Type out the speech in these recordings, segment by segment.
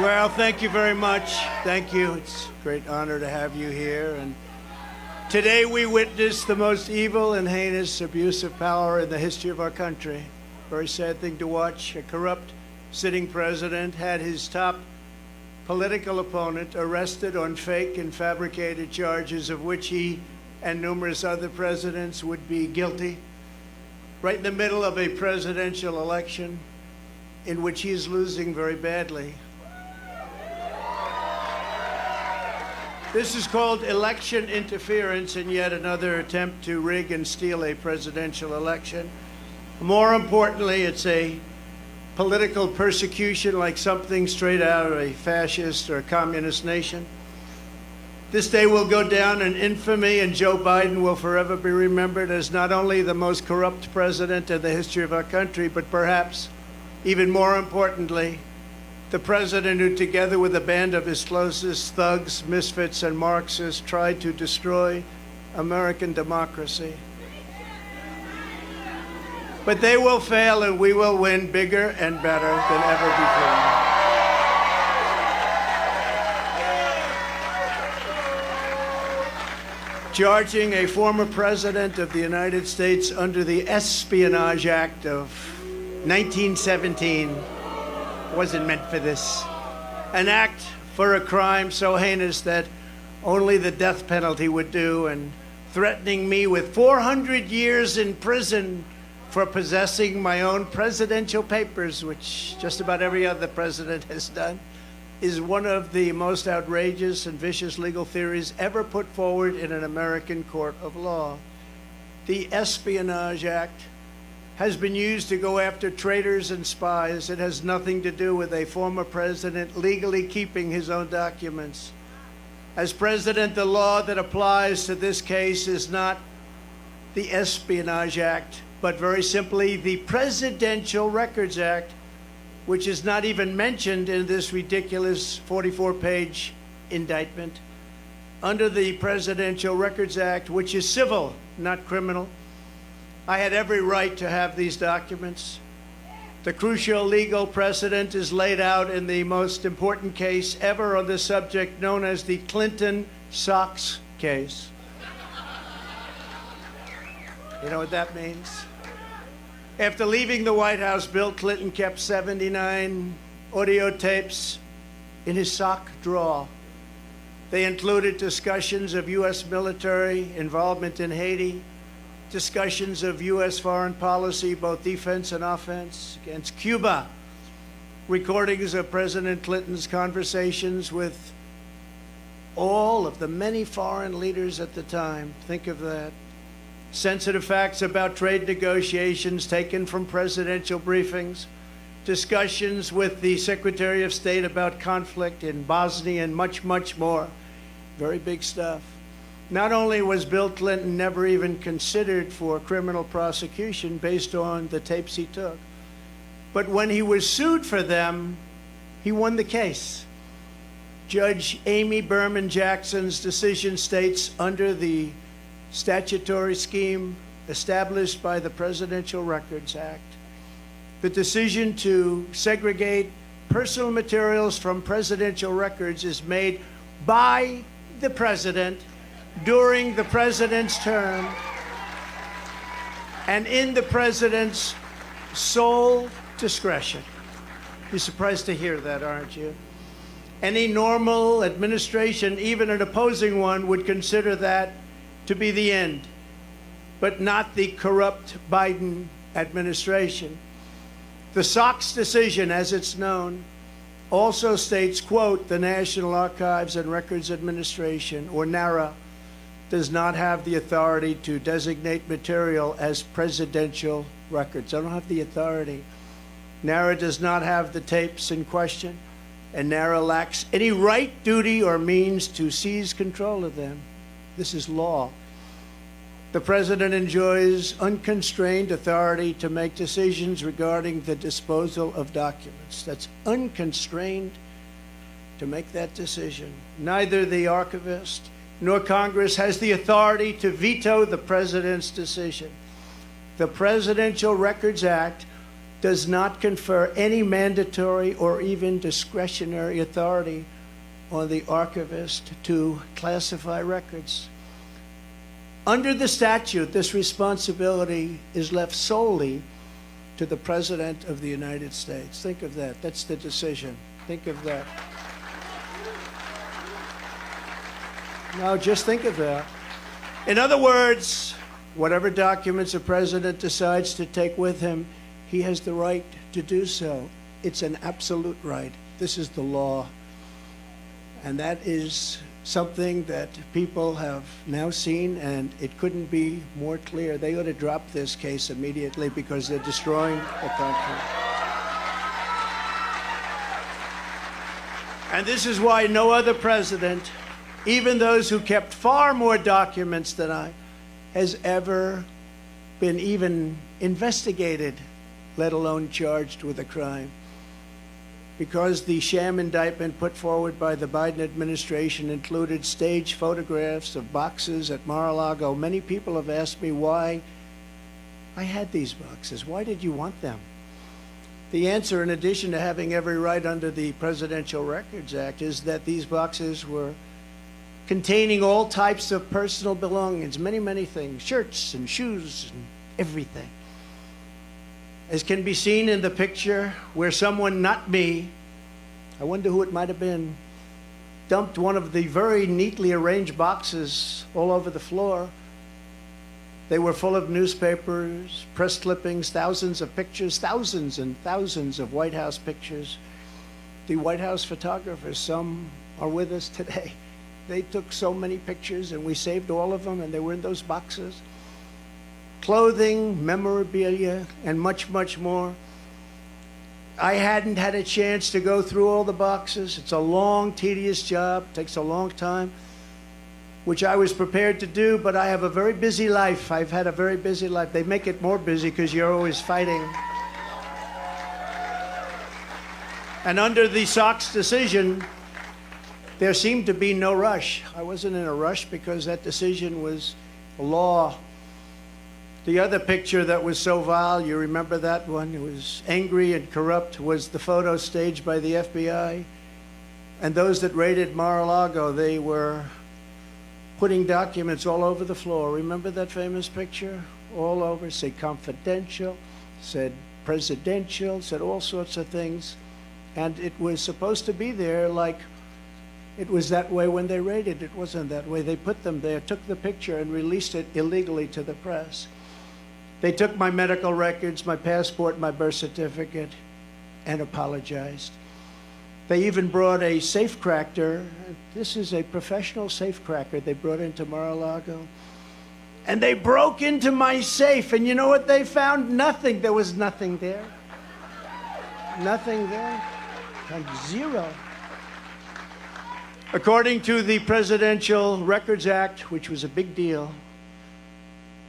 Well, thank you very much. Thank you. It's a great honor to have you here. And today we witness the most evil and heinous abuse of power in the history of our country. Very sad thing to watch. A corrupt sitting president had his top political opponent arrested on fake and fabricated charges of which he and numerous other presidents would be guilty, right in the middle of a presidential election in which he is losing very badly. This is called election interference and yet another attempt to rig and steal a presidential election. More importantly, it's a political persecution like something straight out of a fascist or communist nation. This day will go down in infamy, and Joe Biden will forever be remembered as not only the most corrupt president in the history of our country, but perhaps even more importantly, the president who, together with a band of his closest thugs, misfits, and Marxists, tried to destroy American democracy. But they will fail, and we will win bigger and better than ever before. Charging a former president of the United States under the Espionage Act of 1917 wasn't meant for this. An act for a crime so heinous that only the death penalty would do, and threatening me with 400 years in prison for possessing my own presidential papers, which just about every other president has done, is one of the most outrageous and vicious legal theories ever put forward in an American court of law. The Espionage Act has been used to go after traitors and spies. It has nothing to do with a former president legally keeping his own documents. As president, the law that applies to this case is not the Espionage Act, but very simply the Presidential Records Act, which is not even mentioned in this ridiculous 44-page indictment. Under the Presidential Records Act, which is civil, not criminal, I had every right to have these documents. The crucial legal precedent is laid out in the most important case ever on this subject, known as the Clinton Socks case. You know what that means? After leaving the White House, Bill Clinton kept 79 audio tapes in his sock drawer. They included discussions of U.S. military involvement in Haiti, discussions of U.S. foreign policy, both defense and offense, against Cuba, recordings of President Clinton's conversations with all of the many foreign leaders at the time. Think of that. Sensitive facts about trade negotiations taken from presidential briefings, discussions with the Secretary of State about conflict in Bosnia, and much, much more. Very big stuff. Not only was Bill Clinton never even considered for criminal prosecution based on the tapes he took, but when he was sued for them, he won the case. Judge Amy Berman Jackson's decision states, under the statutory scheme established by the Presidential Records Act, the decision to segregate personal materials from presidential records is made by the president during the president's term and in the president's sole discretion. You're surprised to hear that, aren't you? Any normal administration, even an opposing one, would consider that to be the end, but not the corrupt Biden administration. The Sox decision, as it's known, also states, quote, the National Archives and Records Administration, or NARA, does not have the authority to designate material as presidential records. They don't have the authority. NARA does not have the tapes in question, and NARA lacks any right, duty, or means to seize control of them. This is law. The president enjoys unconstrained authority to make decisions regarding the disposal of documents. That's unconstrained to make that decision. Neither the archivist nor Congress has the authority to veto the president's decision. The Presidential Records Act does not confer any mandatory or even discretionary authority on the archivist to classify records. Under the statute, this responsibility is left solely to the President of the United States. Think of that. That's the decision. Think of that. Now, just think of that. In other words, whatever documents a president decides to take with him, he has the right to do so. It's an absolute right. This is the law. And that is something that people have now seen, and it couldn't be more clear. They ought to drop this case immediately because they're destroying the country. And this is why no other president, even those who kept far more documents than I, has ever been even investigated, let alone charged with a crime. Because the sham indictment put forward by the Biden administration included staged photographs of boxes at Mar-a-Lago, many people have asked me why I had these boxes. Why did you want them? The answer, in addition to having every right under the Presidential Records Act, is that these boxes were containing all types of personal belongings, many, many things, shirts and shoes and everything. As can be seen in the picture where someone, not me, I wonder who it might have been, dumped one of the very neatly arranged boxes all over the floor. They were full of newspapers, press clippings, thousands of pictures, thousands and thousands of White House pictures. The White House photographers, some are with us today. They took so many pictures, and we saved all of them, and they were in those boxes. Clothing, memorabilia, and much, much more. I hadn't had a chance to go through all the boxes. It's a long, tedious job, takes a long time, which I was prepared to do, but I have a very busy life. I've had a very busy life. They make it more busy because you're always fighting. And under the Sox decision, there seemed to be no rush. I wasn't in a rush because that decision was law. The other picture that was so vile, you remember that one? It was angry and corrupt, was the photo staged by the FBI. And those that raided Mar-a-Lago, they were putting documents all over the floor. Remember that famous picture? All over, said confidential, said presidential, said all sorts of things. And it was supposed to be there like it was that way when they raided. It wasn't that way. They put them there, took the picture, and released it illegally to the press. They took my medical records, my passport, my birth certificate, and apologized. They even brought a safecracker. This is a professional safecracker they brought into Mar-a-Lago. And they broke into my safe, and you know what they found? Nothing. There was nothing there. Nothing there. And zero. According to the Presidential Records Act, which was a big deal,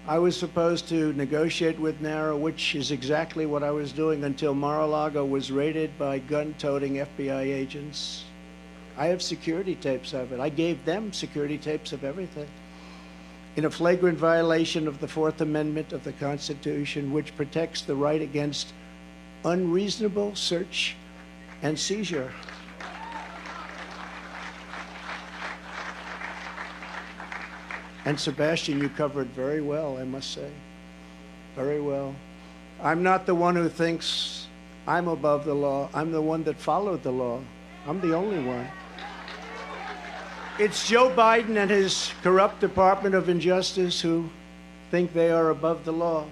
I was supposed to negotiate with NARA, which is exactly what I was doing until Mar-a-Lago was raided by gun-toting FBI agents. I have security tapes of it. I gave them security tapes of everything. In a flagrant violation of the Fourth Amendment of the Constitution, which protects the right against unreasonable search and seizure. And Sebastian, you covered very well, I must say. Very well. I'm not the one who thinks I'm above the law. I'm the one that followed the law. I'm the only one. It's Joe Biden and his corrupt Department of Injustice who think they are above the law.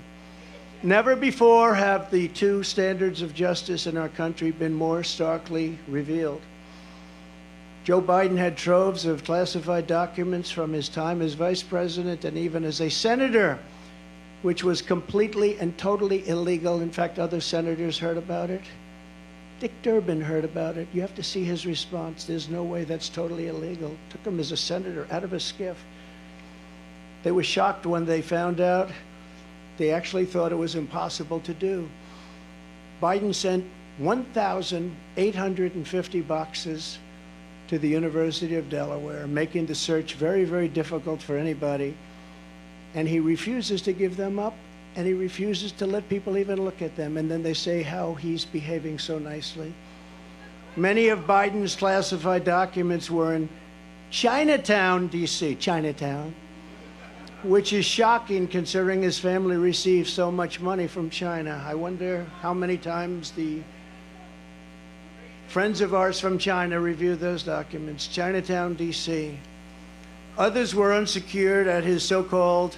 Never before have the two standards of justice in our country been more starkly revealed. Joe Biden had troves of classified documents from his time as vice president and even as a senator, which was completely and totally illegal. In fact, other senators heard about it. Dick Durbin heard about it. You have to see his response. There's no way that's totally illegal. Took him as a senator out of a skiff. They were shocked when they found out. They actually thought it was impossible to do. Biden sent 1,850 boxes to the University of Delaware, making the search very, very difficult for anybody. And he refuses to give them up and he refuses to let people even look at them. And then they say how he's behaving so nicely. Many of Biden's classified documents were in Chinatown, D.C., Chinatown, which is shocking considering his family receives so much money from China. I wonder how many times the friends of ours from China review those documents. Chinatown, D.C. Others were unsecured at his so-called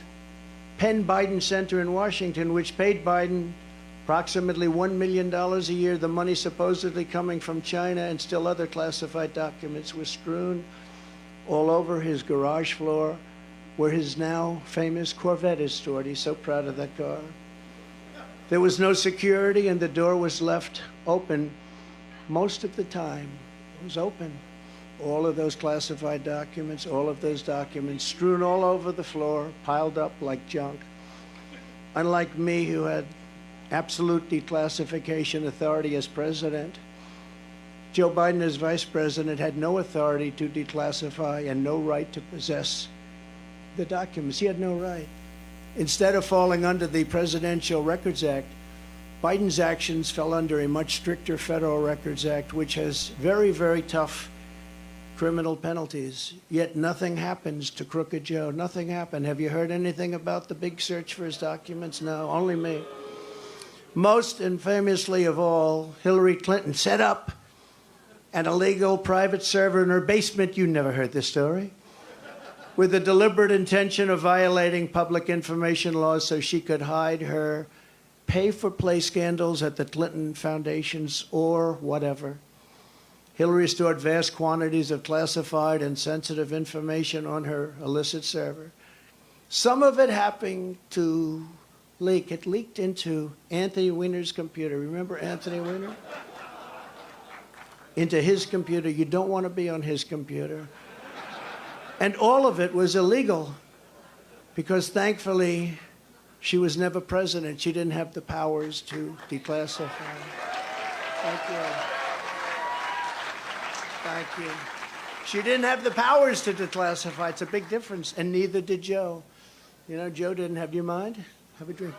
Penn Biden Center in Washington, which paid Biden approximately $1 million a year. The money supposedly coming from China, and still other classified documents were strewn all over his garage floor, where his now famous Corvette is stored. He's so proud of that car. There was no security, and the door was left open most of the time. It was open. All of those classified documents, all of those documents strewn all over the floor, piled up like junk. Unlike me, who had absolute declassification authority as president, Joe Biden as vice president had no authority to declassify and no right to possess the documents. He had no right. Instead of falling under the Presidential Records Act, Biden's actions fell under a much stricter Federal Records Act, which has very, very tough criminal penalties. Yet nothing happens to Crooked Joe. Nothing happened. Have you heard anything about the big search for his documents? No, only me. Most infamously of all, Hillary Clinton set up an illegal private server in her basement. You never heard this story. With the deliberate intention of violating public information laws so she could hide her pay-for-play scandals at the Clinton foundations or whatever. Hillary stored vast quantities of classified and sensitive information on her illicit server. Some of it happened to leak. It leaked into Anthony Weiner's computer. Remember Anthony Weiner? Into his computer. You don't want to be on his computer. And all of it was illegal because, thankfully, she was never president. She didn't have the powers to declassify. Thank you. Thank you. She didn't have the powers to declassify. It's a big difference. And neither did Joe. You know, Joe didn't have. Do you mind? Have a drink.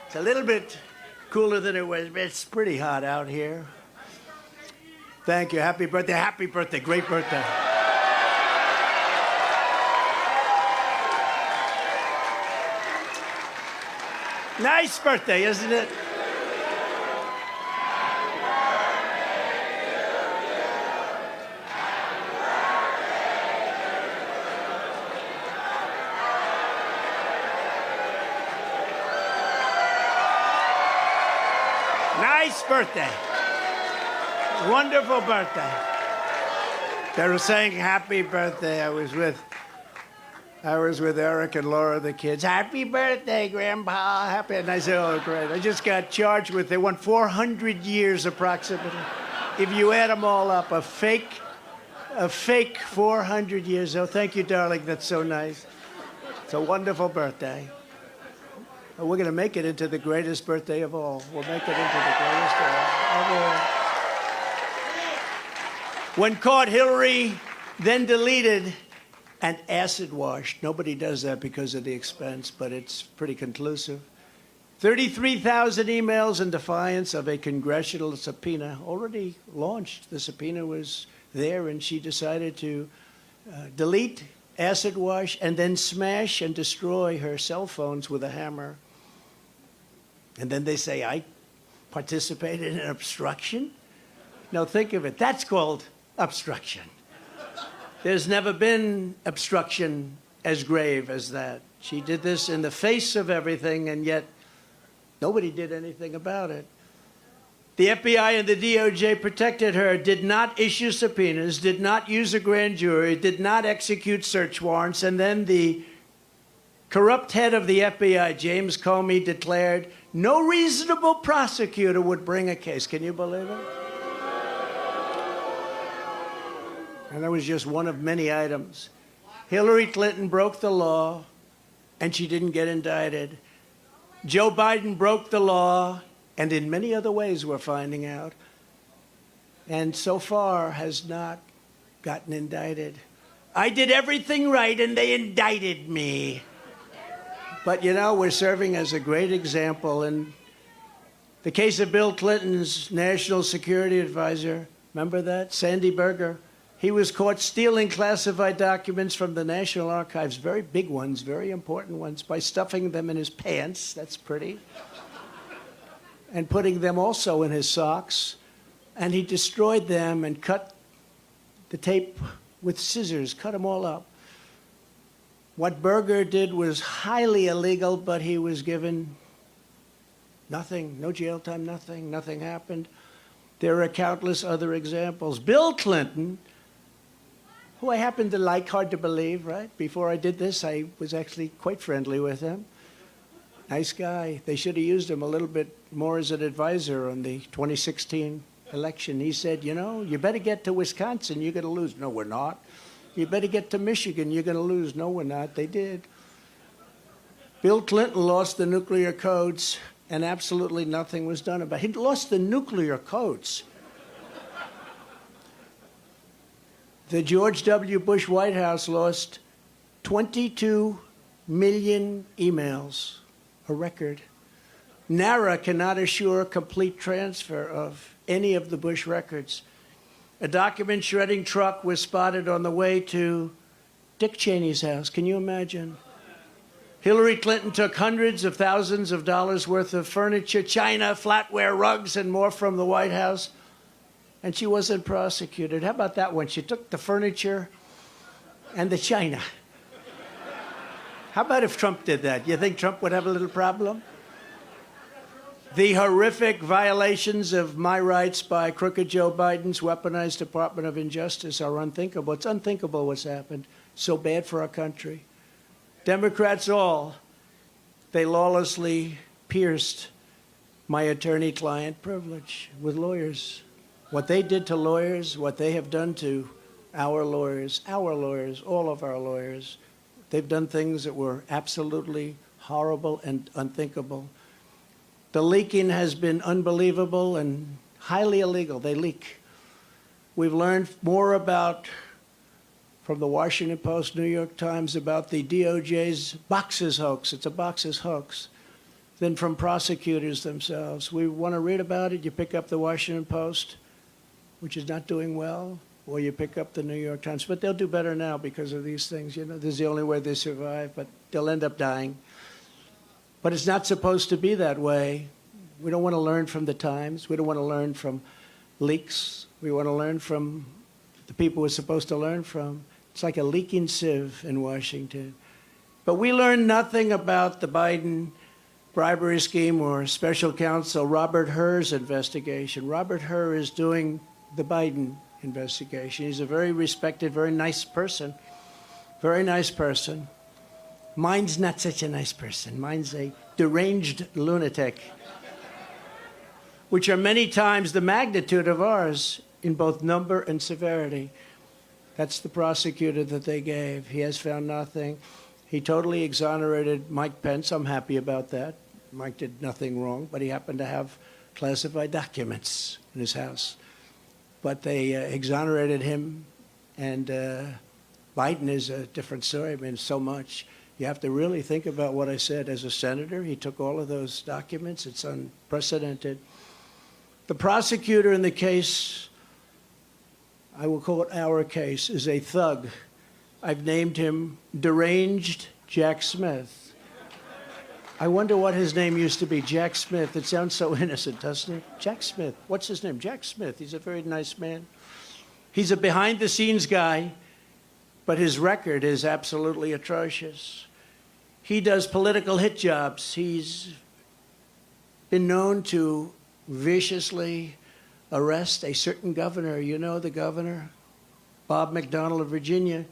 It's a little bit cooler than it was, but it's pretty hot out here. Thank you. Happy birthday. Happy birthday. Great birthday. Nice birthday, isn't it? Nice birthday. Wonderful birthday. They were saying happy birthday. I was with Eric and Laura, the kids. Happy birthday, Grandpa. Happy. And I said, oh, great. I just got charged with, they want 400 years approximately. If you add them all up, a fake 400 years. Oh, thank you, darling. That's so nice. It's a wonderful birthday. Oh, we're going to make it into the greatest birthday of all. We'll make it into the greatest of all. When caught, Hillary then deleted and acid washed. Nobody does that because of the expense, but it's pretty conclusive. 33,000 emails in defiance of a congressional subpoena already launched. The subpoena was there, and she decided to delete, acid wash, and then smash and destroy her cell phones with a hammer. And then they say, I participated in obstruction? Now think of it. That's called obstruction. There's never been obstruction as grave as that. She did this in the face of everything, and yet nobody did anything about it. The FBI and the DOJ protected her, did not issue subpoenas, did not use a grand jury, did not execute search warrants, and then the corrupt head of the FBI, James Comey, declared no reasonable prosecutor would bring a case. Can you believe it? And that was just one of many items. Hillary Clinton broke the law, and she didn't get indicted. Joe Biden broke the law, and in many other ways we're finding out, and so far has not gotten indicted. I did everything right and they indicted me. But, you know, we're serving as a great example. In the case of Bill Clinton's national security advisor, remember that? Sandy Berger. He was caught stealing classified documents from the National Archives, very big ones, very important ones, by stuffing them in his pants. That's pretty. And putting them also in his socks. And he destroyed them and cut the tape with scissors, cut them all up. What Berger did was highly illegal, but he was given nothing, no jail time, nothing happened. There are countless other examples. Bill Clinton, who I happen to like, hard to believe, right? Before I did this, I was actually quite friendly with him. Nice guy. They should have used him a little bit more as an advisor on the 2016 election. He said, you know, you better get to Wisconsin, you're going to lose. No, we're not. You better get to Michigan, you're going to lose. No, we're not. They did. Bill Clinton lost the nuclear codes, and absolutely nothing was done about it. He lost the nuclear codes. The George W. Bush White House lost 22 million emails, a record. NARA cannot assure complete transfer of any of the Bush records. A document shredding truck was spotted on the way to Dick Cheney's house. Can you imagine? Hillary Clinton took hundreds of thousands of dollars worth of furniture, china, flatware, rugs, and more from the White House, and she wasn't prosecuted. How about that one? She took the furniture and the china. How about if Trump did that? You think Trump would have a little problem? The horrific violations of my rights by crooked Joe Biden's weaponized Department of Injustice are unthinkable. It's unthinkable what's happened. So bad for our country. Democrats all, they lawlessly pierced my attorney-client privilege with lawyers. What they did to lawyers, what they have done to our lawyers, all of our lawyers, they've done things that were absolutely horrible and unthinkable. The leaking has been unbelievable and highly illegal. They leak. We've learned more about, from the Washington Post, New York Times, about the DOJ's boxes hoax. It's a boxes hoax. Than from prosecutors themselves. We want to read about it. You pick up the Washington Post, which is not doing well, or you pick up the New York Times. But they'll do better now because of these things. You know, this is the only way they survive, but they'll end up dying. But it's not supposed to be that way. We don't want to learn from the Times. We don't want to learn from leaks. We want to learn from the people we're supposed to learn from. It's like a leaking sieve in Washington. But we learned nothing about the Biden bribery scheme or special counsel Robert Hur's investigation. Robert Hur is doing the Biden investigation. He's a very respected, very nice person. Very nice person. Mine's not such a nice person. Mine's a deranged lunatic, which are many times the magnitude of ours in both number and severity. That's the prosecutor that they gave. He has found nothing. He totally exonerated Mike Pence. I'm happy about that. Mike did nothing wrong, but he happened to have classified documents in his house. But they exonerated him, and Biden is a different story. I mean, so much. You have to really think about what I said. As a senator, he took all of those documents. It's unprecedented. The prosecutor in the case, I will call it our case, is a thug. I've named him Deranged Jack Smith. I wonder what his name used to be, Jack Smith. It sounds so innocent, doesn't it? Jack Smith. What's his name? Jack Smith. He's a very nice man. He's a behind-the-scenes guy, but his record is absolutely atrocious. He does political hit jobs. He's been known to viciously arrest a certain governor. You know the governor, Bob McDonnell of Virginia,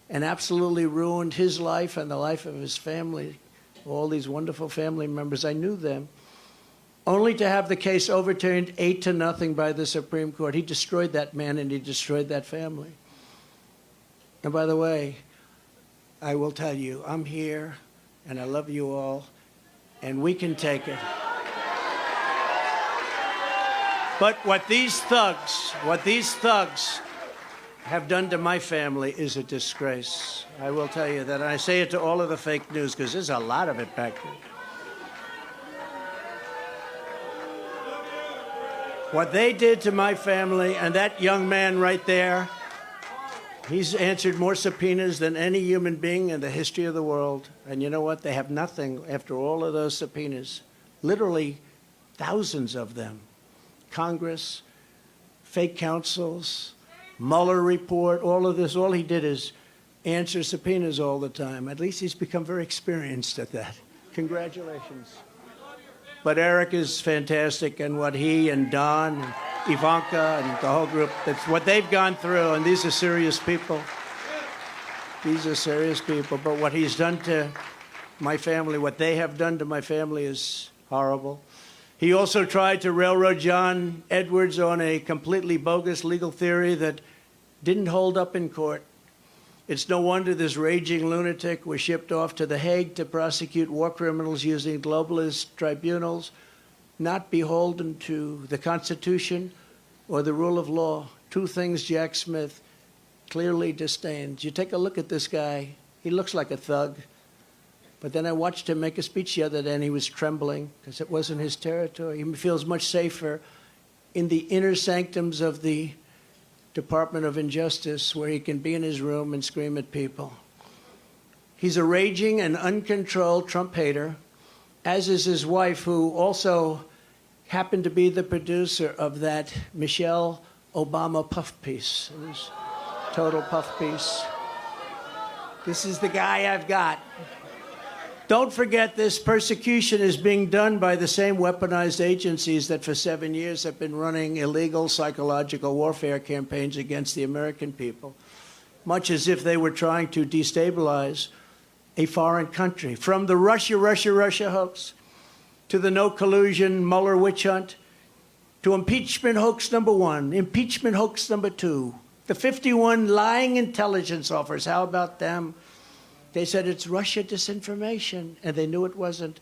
and absolutely ruined his life and the life of his family. All these wonderful family members, I knew them, only to have the case overturned 8-0 by the Supreme Court. He destroyed that man and he destroyed that family. And by the way, I will tell you, I'm here and I love you all, and we can take it. But what these thugs have done to my family is a disgrace. I will tell you that. And I say it to all of the fake news because there's a lot of it back there. What they did to my family, and that young man right there, he's answered more subpoenas than any human being in the history of the world. And you know what? They have nothing after all of those subpoenas. Literally thousands of them. Congress, fake counsels, Mueller report, all of this. All he did is answer subpoenas all the time. At least he's become very experienced at that. Congratulations. But Eric is fantastic, and what he and Don and Ivanka and the whole group, that's what they've gone through, and these are serious people. These are serious people. But what he's done to my family, what they have done to my family is horrible. He also tried to railroad John Edwards on a completely bogus legal theory that didn't hold up in court. It's no wonder this raging lunatic was shipped off to The Hague to prosecute war criminals using globalist tribunals, not beholden to the Constitution or the rule of law. Two things Jack Smith clearly disdains. You take a look at this guy. He looks like a thug. But then I watched him make a speech the other day, and he was trembling because it wasn't his territory. He feels much safer in the inner sanctums of the Department of Injustice, where he can be in his room and scream at people. He's a raging and uncontrolled Trump hater, as is his wife, who also happened to be the producer of that Michelle Obama puff piece. It was total puff piece. This is the guy I've got. Don't forget, this persecution is being done by the same weaponized agencies that for 7 years have been running illegal psychological warfare campaigns against the American people, much as if they were trying to destabilize a foreign country. From the Russia hoax, to the no collusion Mueller witch hunt, to impeachment hoax number 1, impeachment hoax number 2, the 51 lying intelligence offers. How about them? They said it's Russia disinformation, and they knew it wasn't,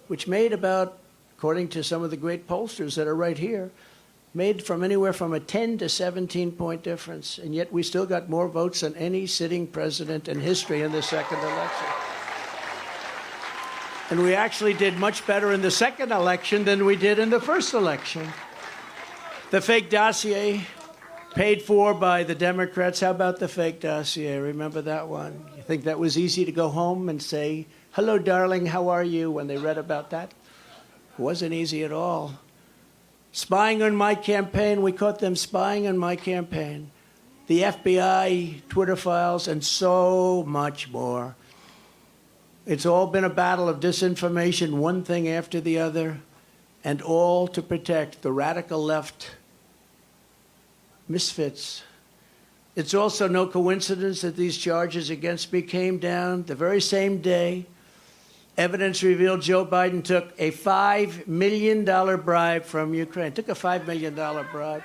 which made about, according to some of the great pollsters that are right here, made from anywhere from a 10 to 17-point difference. And yet we still got more votes than any sitting president in history in the second election. And we actually did much better in the second election than we did in the first election. The fake dossier, paid for by the Democrats. How about the fake dossier? Remember that one? You think that was easy to go home and say, "Hello, darling, how are you?" when they read about that? It wasn't easy at all. Spying on my campaign. We caught them spying on my campaign. The FBI, Twitter files, and so much more. It's all been a battle of disinformation, one thing after the other, and all to protect the radical left misfits. It's also no coincidence that these charges against me came down the very same day. Evidence revealed Joe Biden took a $5 million bribe from Ukraine. Took a $5 million bribe.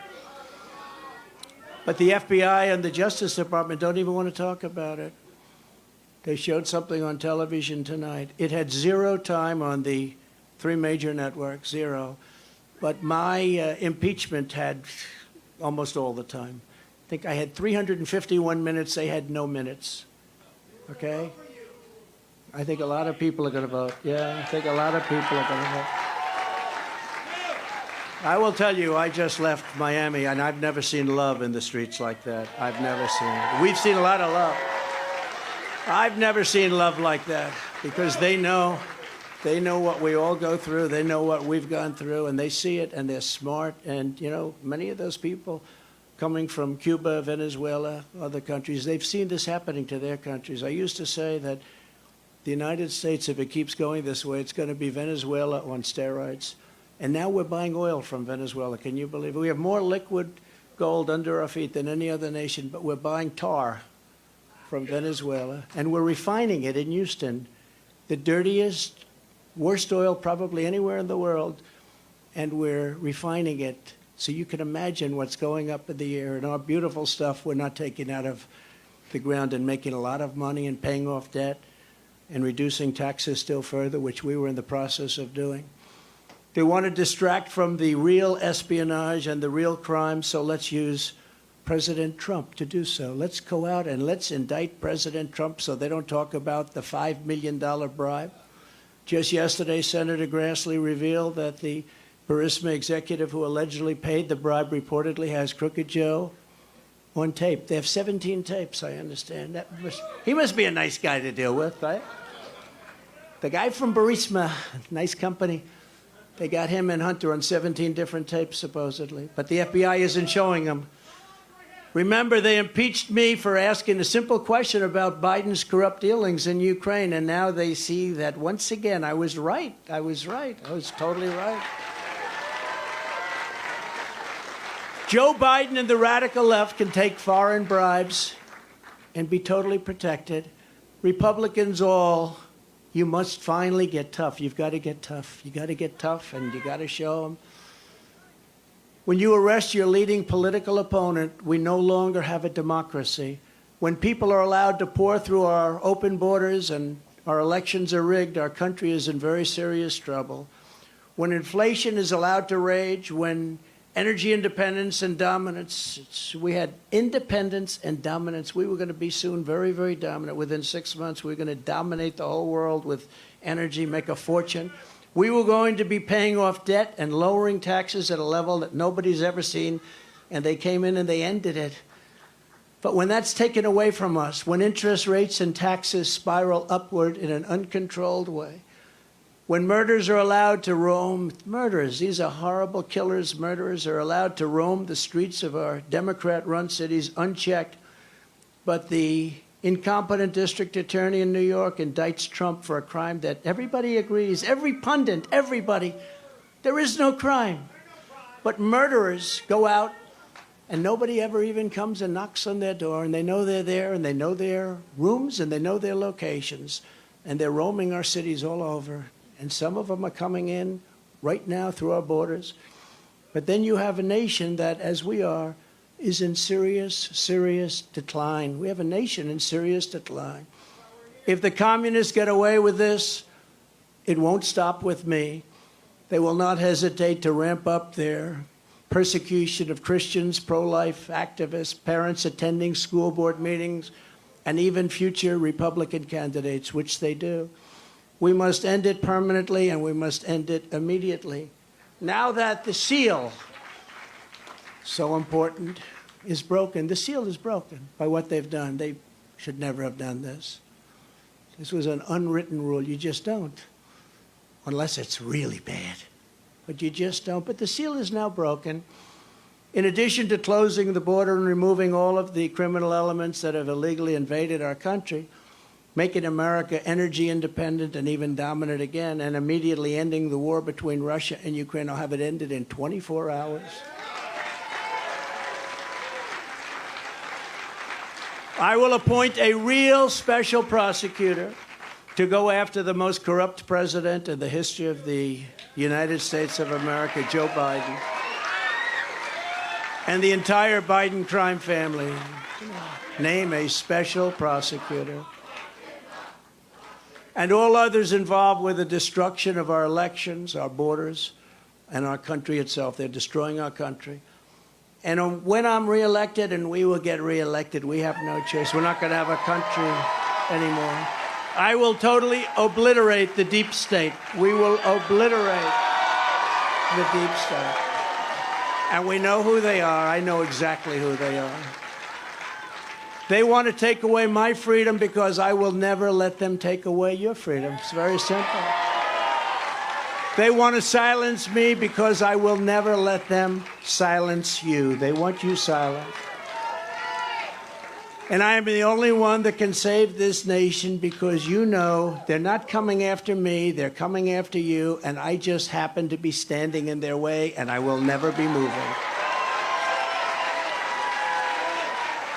But the FBI and the Justice Department don't even want to talk about it. They showed something on television tonight. It had zero time on the three major networks, zero. But my impeachment had almost all the time. I think I had 351 minutes. They had no minutes. Okay? I think a lot of people are going to vote. Yeah, I think a lot of people are going to vote. I will tell you, I just left Miami, and I've never seen love in the streets like that. I've never seen it. We've seen a lot of love. I've never seen love like that, because they know what we all go through. They know what we've gone through, and they see it, and they're smart. And, you know, many of those people coming from Cuba, Venezuela, other countries, they've seen this happening to their countries. I used to say that the United States, if it keeps going this way, it's going to be Venezuela on steroids. And now we're buying oil from Venezuela. Can you believe it? We have more liquid gold under our feet than any other nation, but we're buying tar from Venezuela, and we're refining it in Houston, the dirtiest, worst oil probably anywhere in the world, and we're refining it. So you can imagine what's going up in the air, and our beautiful stuff we're not taking out of the ground and making a lot of money and paying off debt and reducing taxes still further, which we were in the process of doing. They want to distract from the real espionage and the real crime, so let's use President Trump to do so. Let's go out and let's indict President Trump so they don't talk about the $5 million bribe. Just yesterday, Senator Grassley revealed that the Burisma executive who allegedly paid the bribe reportedly has Crooked Joe on tape. They have 17 tapes, I understand. He must be a nice guy to deal with, right? The guy from Burisma, nice company. They got him and Hunter on 17 different tapes, supposedly. But the FBI isn't showing them. Remember, they impeached me for asking a simple question about Biden's corrupt dealings in Ukraine, and now they see that once again I was right. I was totally right. Joe Biden and the radical left can take foreign bribes and be totally protected. Republicans all, you must finally get tough. You've got to get tough. You got to get tough, and you got to show them. When you arrest your leading political opponent, we no longer have a democracy. When people are allowed to pour through our open borders and our elections are rigged, our country is in very serious trouble. When inflation is allowed to rage, when energy independence and dominance, we had independence and dominance. We were going to be soon very, very dominant. Within 6 months, we were going to dominate the whole world with energy, make a fortune. We were going to be paying off debt and lowering taxes at a level that nobody's ever seen, and they came in and they ended it. But when that's taken away from us, when interest rates and taxes spiral upward in an uncontrolled way, when murderers are allowed to roam, these are horrible killers, murderers are allowed to roam the streets of our Democrat-run cities unchecked, but the incompetent district attorney in New York indicts Trump for a crime that everybody agrees, every pundit, everybody, there is no crime. But murderers go out and nobody ever even comes and knocks on their door, and they know they're there, and they know their rooms, and they know their locations, and they're roaming our cities all over. And some of them are coming in right now through our borders. But then you have a nation that, as we are, is in serious, serious decline. We have a nation in serious decline. If the communists get away with this, it won't stop with me. They will not hesitate to ramp up their persecution of Christians, pro-life activists, parents attending school board meetings, and even future Republican candidates, which they do. We must end it permanently, and we must end it immediately. Now that the seal, so important, is broken. The seal is broken by what they've done. They should never have done this. This was an unwritten rule. You just don't, unless it's really bad. But you just don't. But the seal is now broken. In addition to closing the border and removing all of the criminal elements that have illegally invaded our country, making America energy independent and even dominant again, and immediately ending the war between Russia and Ukraine, I'll have it ended in 24 hours. I will appoint a real special prosecutor to go after the most corrupt president in the history of the United States of America, Joe Biden, and the entire Biden crime family. Name a special prosecutor. And all others involved with the destruction of our elections, our borders, and our country itself. They're destroying our country. And when I'm reelected, and we will get reelected, we have no choice. We're not going to have a country anymore. I will totally obliterate the deep state. We will obliterate the deep state. And we know who they are. I know exactly who they are. They want to take away my freedom because I will never let them take away your freedom. It's very simple. They want to silence me because I will never let them silence you. They want you silent. And I am the only one that can save this nation because you know they're not coming after me, they're coming after you, and I just happen to be standing in their way, and I will never be moving.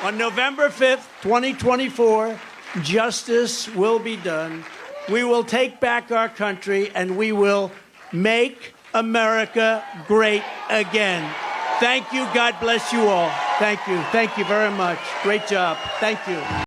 On November 5th, 2024, justice will be done. We will take back our country, and we will make America great again. Thank you. God bless you all. Thank you. Thank you very much. Great job. Thank you.